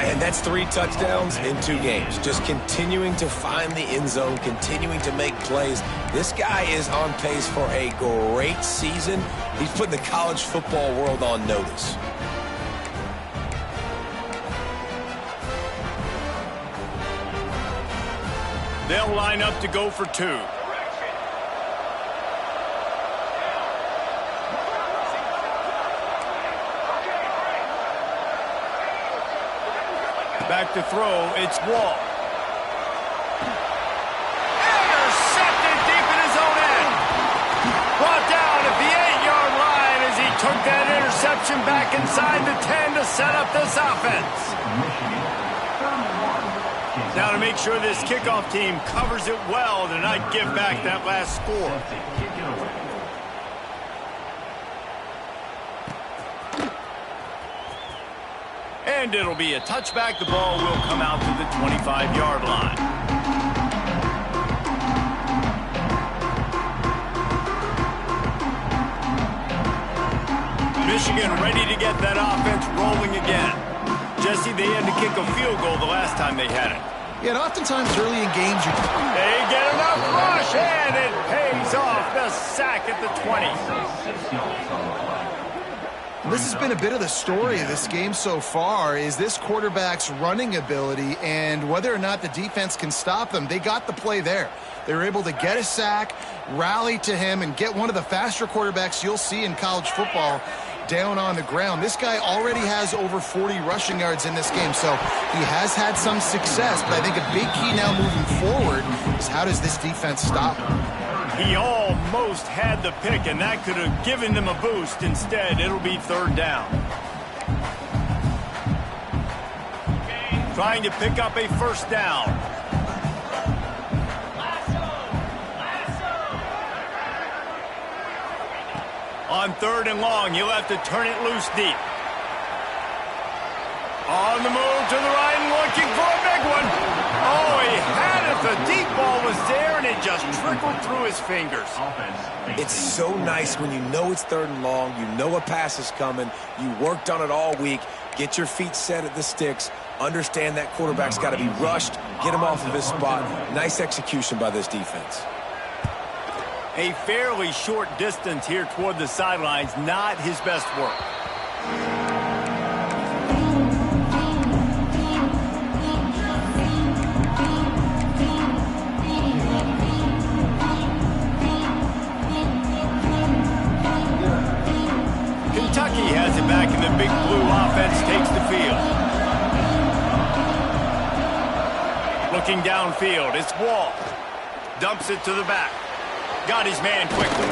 Speaker 2: And that's 3 touchdowns in 2 games. Just continuing to find the end zone, continuing to make plays. This guy is on pace for a great season. He's putting the college football world on notice.
Speaker 1: They'll line up to go for 2. Back to throw, it's Wall. Intercepted deep in his own end. Brought down at the 8-yard line as he took that interception back inside the 10 to set up this offense. Now to make sure this kickoff team covers it well to not give back that last score. And it'll be a touchback. The ball will come out to the 25-yard line. Michigan ready to get that offense rolling again. Jesse, they had to kick a field goal the last time they had it.
Speaker 3: Yeah, and oftentimes early in games,
Speaker 1: they get enough rush, and it pays off. The sack at the 20.
Speaker 3: This has been a bit of the story of this game so far, is this quarterback's running ability and whether or not the defense can stop them. They got the play there. They were able to get a sack, rally to him, and get one of the faster quarterbacks you'll see in college football down on the ground. This guy already has over 40 rushing yards in this game, so he has had some success, but I think a big key now moving forward is how does this defense stop him?
Speaker 1: He almost had the pick, and that could have given them a boost. Instead, it'll be 3rd down. Trying to pick up a first down. On 3rd and long, he'll have to turn it loose deep. On the move to the right and looking for a big one. Oh, he had it. The deep ball was there, and it just trickled through his fingers.
Speaker 2: It's so nice when you know it's 3rd and long, you know a pass is coming, you worked on it all week, get your feet set at the sticks, understand that quarterback's got to be rushed, get him off of his spot. Nice execution by this defense.
Speaker 1: A fairly short distance here toward the sidelines, not his best work. Kentucky has it back, and the Big Blue offense takes the field. Looking downfield, it's Wall. Dumps it to the back. Got his man quickly.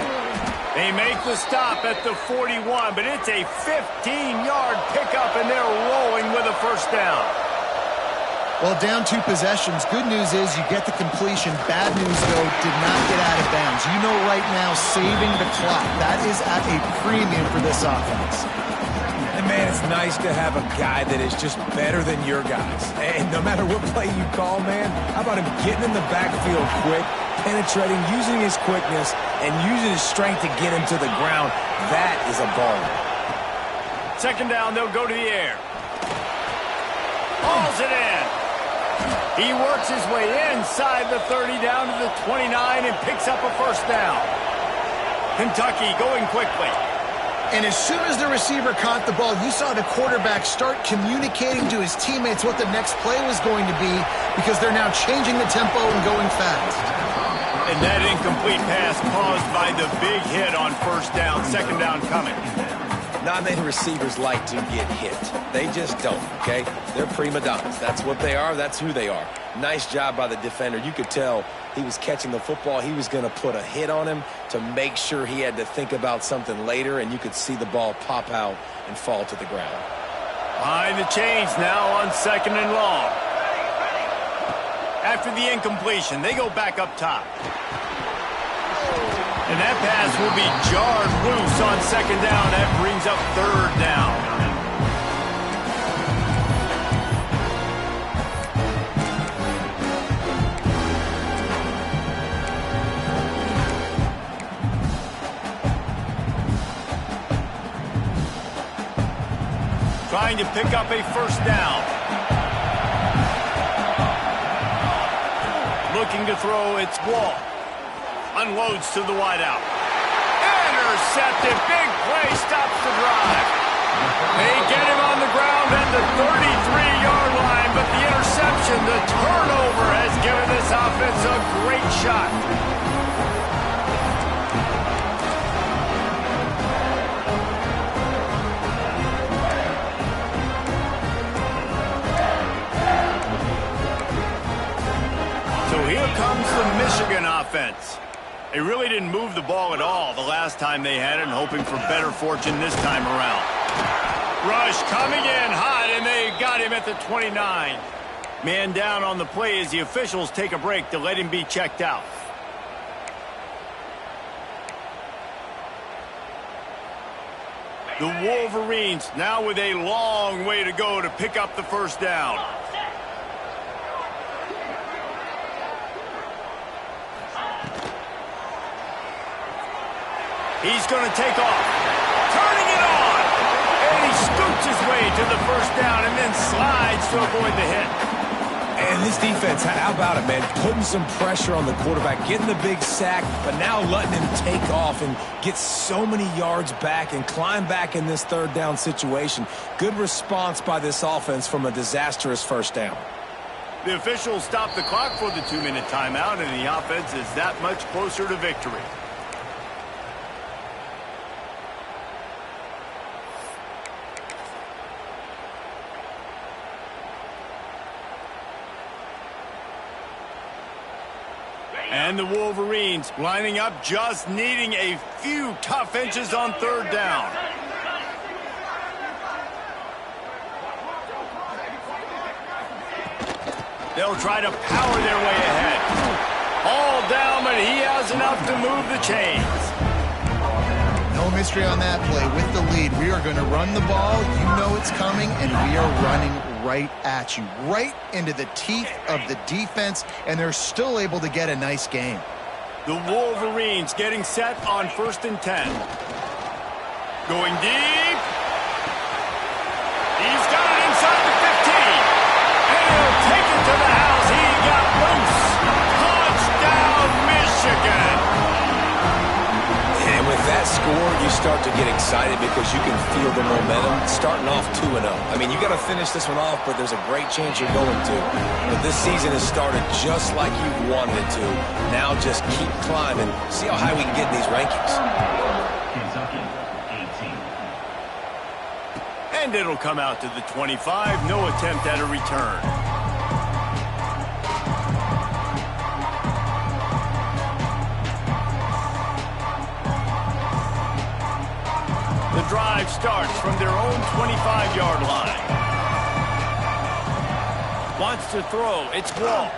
Speaker 1: They make the stop at the 41, but it's a 15-yard pickup, and they're rolling with a first down.
Speaker 3: Well, down 2 possessions. Good news is you get the completion. Bad news, though, did not get out of bounds. You know right now, saving the clock. That is at a premium for this offense.
Speaker 2: And, man, it's nice to have a guy that is just better than your guys. And no matter what play you call, man, how about him getting in the backfield quick, penetrating, using his quickness, and using his strength to get him to the ground? That is a baller.
Speaker 1: 2nd down, they'll go to the air. Hauls it in. He works his way inside the 30 down to the 29 and picks up a first down. Kentucky going quickly.
Speaker 3: And as soon as the receiver caught the ball, you saw the quarterback start communicating to his teammates what the next play was going to be, because they're now changing the tempo and going fast.
Speaker 1: And that incomplete pass caused by the big hit on first down. 2nd down coming.
Speaker 2: Not many receivers like to get hit. They just don't, okay? They're prima donnas. That's what they are. That's who they are. Nice job by the defender. You could tell he was catching the football. He was going to put a hit on him to make sure he had to think about something later, and you could see the ball pop out and fall to the ground.
Speaker 1: Behind the chains now on 2nd and long. After the incompletion, they go back up top. And that pass will be jarred loose on 2nd down. That brings up 3rd down. Trying to pick up a first down. Looking to throw, it's Wall. Unloads to the wideout. Intercepted. Big play. Stops the drive. They get him on the ground at the 33-yard line, but the interception, the turnover, has given this offense a great shot. So here comes the Michigan offense. They really didn't move the ball at all the last time they had it, and hoping for better fortune this time around. Rush coming in hot, and they got him at the 29. Man down on the play as the officials take a break to let him be checked out. The Wolverines now with a long way to go to pick up the first down. He's going to take off. Turning it on. And he scoots his way to the first down and then slides to avoid the hit.
Speaker 2: And this defense, how about it, man? Putting some pressure on the quarterback, getting the big sack, but now letting him take off and get so many yards back and climb back in this 3rd down situation. Good response by this offense from a disastrous first down.
Speaker 1: The officials stop the clock for the 2-minute timeout, and the offense is that much closer to victory. And the Wolverines lining up, just needing a few tough inches on 3rd down. They'll try to power their way ahead. All down, but he has enough to move the chains.
Speaker 3: No chemistry on that play with the lead. We are going to run the ball. You know it's coming, and we are running right at you, right into the teeth of the defense, and they're still able to get a nice game.
Speaker 1: The Wolverines getting set on 1st and 10. Going deep. He's got it inside the 15. And he'll take it to the house. He got loose. Touchdown, Michigan.
Speaker 2: And with that score, you start to get excited because you can feel the momentum starting off 2-0. I mean, you got to finish this one off, but there's a great chance you're going to. But this season has started just like you wanted it to. Now just keep climbing. See how high we can get in these rankings.
Speaker 5: Kentucky, 18.
Speaker 1: And it'll come out to the 25. No attempt at a return. The drive starts from their own 25-yard line. Wants to throw. It's Wall.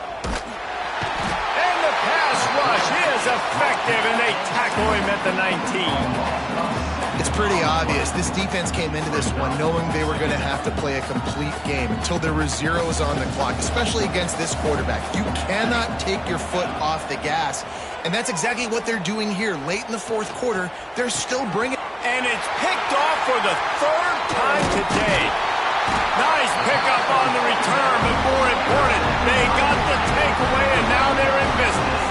Speaker 1: And the pass rush is effective, and they tackle him at the 19.
Speaker 3: It's pretty obvious. This defense came into this one knowing they were going to have to play a complete game until there were zeros on the clock, especially against this quarterback. You cannot take your foot off the gas, and that's exactly what they're doing here. Late in the fourth quarter, they're still bringing.
Speaker 1: And it's picked off for the 3rd time today. Nice pickup on the return, but more important, they got the takeaway, and now they're in business.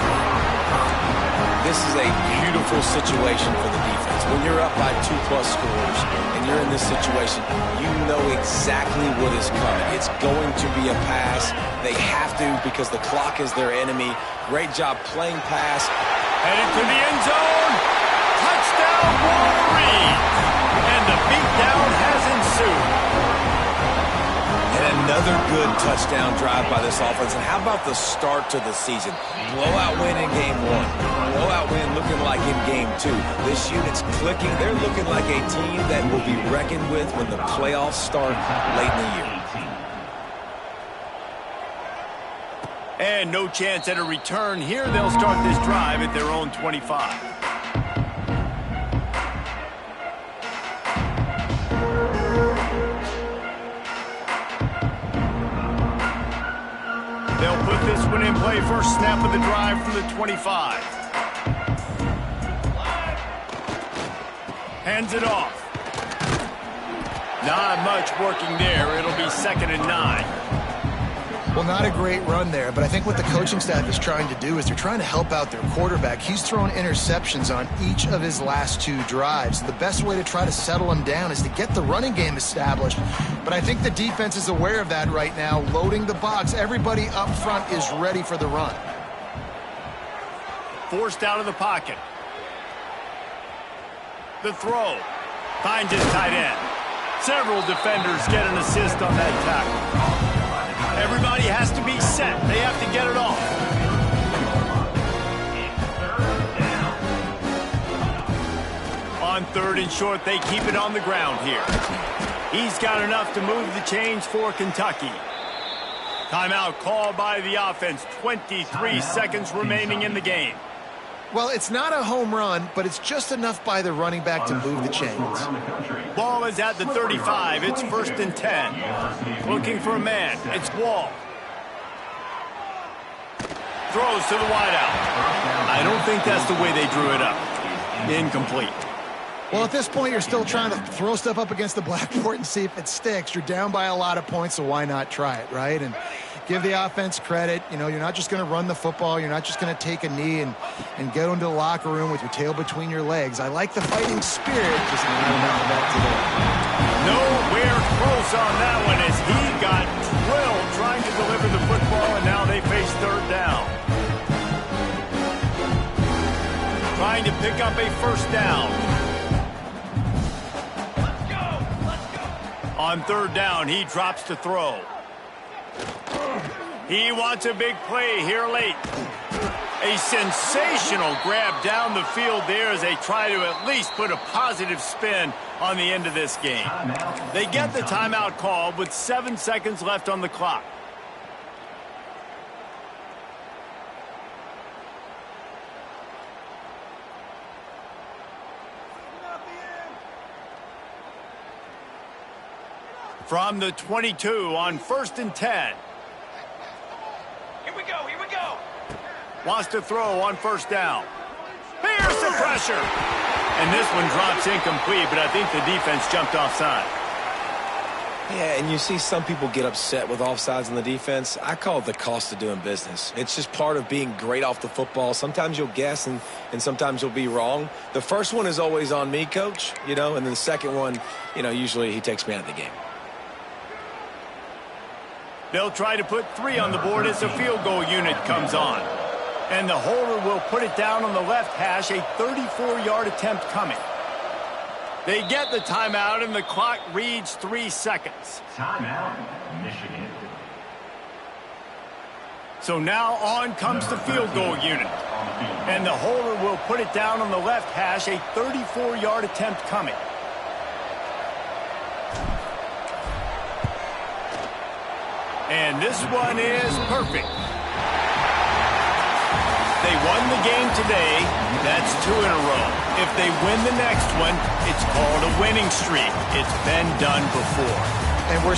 Speaker 2: This is a beautiful situation for the defense. When you're up by 2+ scores and you're in this situation, you know exactly what is coming. It's going to be a pass. They have to because the clock is their enemy. Great job playing pass.
Speaker 1: Headed to the end zone. Touchdown, Wolverine. And the beatdown has ensued.
Speaker 2: And another good touchdown drive by this offense. And how about the start to the season? Blowout win in game 1. Blowout win looking like in game 2. This unit's clicking. They're looking like a team that will be reckoned with when the playoffs start late in the year.
Speaker 1: And no chance at a return here. They'll start this drive at their own 25. They'll put this one in play. First snap of the drive from the 25. Hands it off. Not much working there. It'll be 2nd and 9.
Speaker 3: Well, not a great run there, but I think what the coaching staff is trying to do is they're trying to help out their quarterback. He's thrown interceptions on each of his last 2 drives. The best way to try to settle him down is to get the running game established. But I think the defense is aware of that right now, loading the box. Everybody up front is ready for the run.
Speaker 1: Forced out of the pocket. The throw. Finds his tight end. Several defenders get an assist on that tackle. Everybody has to be set. They have to get it off. On 3rd and short, they keep it on the ground here. He's got enough to move the chains for Kentucky. Timeout called by the offense. 23 seconds remaining in the game.
Speaker 3: Well, it's not a home run, but it's just enough by the running back to move the chains.
Speaker 1: Ball is at the 35. It's 1st and 10. Looking for a man. It's Wall. Throws to the wideout. I don't think that's the way they drew it up. Incomplete.
Speaker 3: Well, at this point, you're still trying to throw stuff up against the blackboard and see if it sticks. You're down by a lot of points, so why not try it, right? And give the offense credit. You know, you're not just going to run the football. You're not just going to take a knee and go into the locker room with your tail between your legs. I like the fighting spirit. Just not enough of that today.
Speaker 1: Nowhere close on that one as he got drilled trying to deliver the football, and now they face 3rd down. Trying to pick up a 1st down. On 3rd down, he drops to throw. He wants a big play here late. A sensational grab down the field there as they try to at least put a positive spin on the end of this game. They get the timeout called with 7 seconds left on the clock. From the 22 on 1st and 10.
Speaker 6: Here we go, here we go.
Speaker 1: Wants to throw on 1st down. Here's the pressure. And this one drops incomplete, but I think the defense jumped offside.
Speaker 2: Yeah, and you see some people get upset with offsides in the defense. I call it the cost of doing business. It's just part of being great off the football. Sometimes you'll guess and sometimes you'll be wrong. The first one is always on me, Coach, and then the second one, usually he takes me out of the game.
Speaker 1: They'll try to put 3 on the board as the field goal unit comes on. And the holder will put it down on the left hash, a 34-yard attempt coming. They get the timeout, and the clock reads 3 seconds.
Speaker 5: Timeout, Michigan.
Speaker 1: So now on comes the field goal unit. And the holder will put it down on the left hash, a 34-yard attempt coming. And this one is perfect. They won the game today. That's 2 in a row. If they win the next one, it's called a winning streak. It's been done before.
Speaker 3: And we're